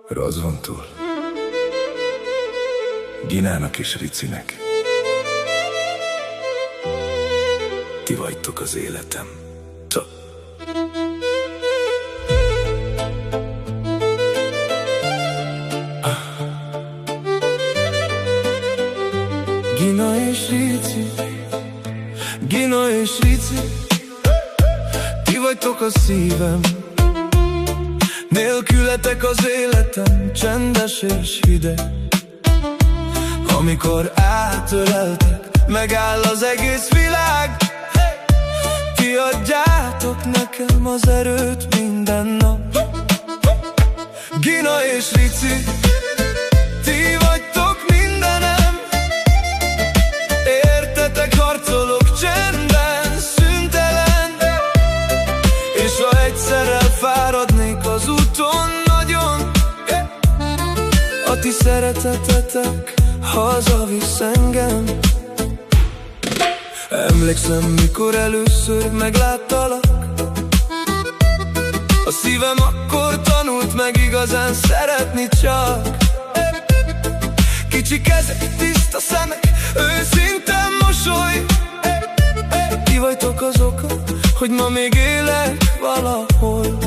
Razvantól Ginának és Ricinek. Ti vagytok az életem. Gina és Rici, Gina és Rici, ti vagytok a szívem. Nélkületek az életem csendes és hideg. Amikor átöleltek, megáll az egész világ. Ti adjátok nekem az erőt minden nap. Gina és Rici, ti vagytok mindenem. Értetek harcolok csendben, szüntelen. És ha egyszer elfáradnék az úton nagyon, a ti szeretetetek hazavisz engem. Emlékszem, mikor először megláttalak, a szívem akkor tanult meg igazán szeretni csak. Kicsi kezek, tiszta szemek, őszinte mosoly. Ti vagytok az oka, hogy ma még élek valahol.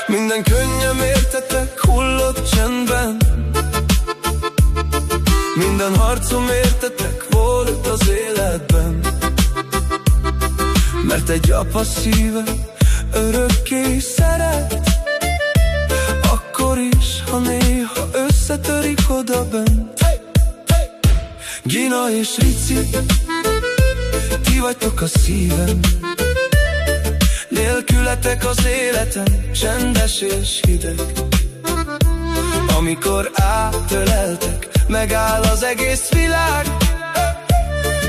Minden könnyem értetek hullott csendben. Minden harcom értetek volt az életben. Mert egy apa szíve örökké szeret, akkor is, ha néha összetörik odabent. Gina és Rici, ti vagytok a szívem. Nélkületek az életem csendes és hideg. Amikor átöleltek, megáll az egész világ.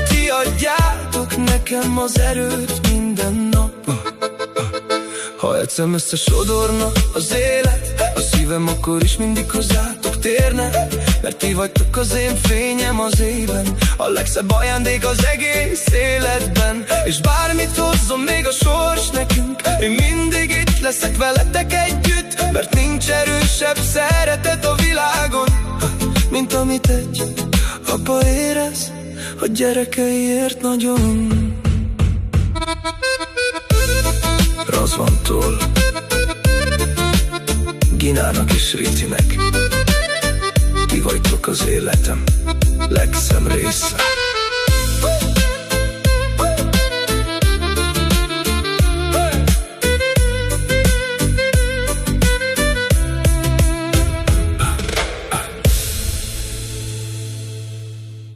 Ti adjátok nekem az erőt minden nap. Ha egyszer összesodorna az élet, a szívem akkor is mindig hozzátok térne. Mert ti vagytok az én fényem az éjben, a legszebb ajándék az egész életben. És bármit hozzon még a sors nekünk, én mindig itt leszek veletek együtt. Mert nincs erősebb szeretet a világon, mint amit egy apa érez a gyerekeiért nagyon. Razvantól Ginának és Ricinek. Ti vagytok az életem legszebb része.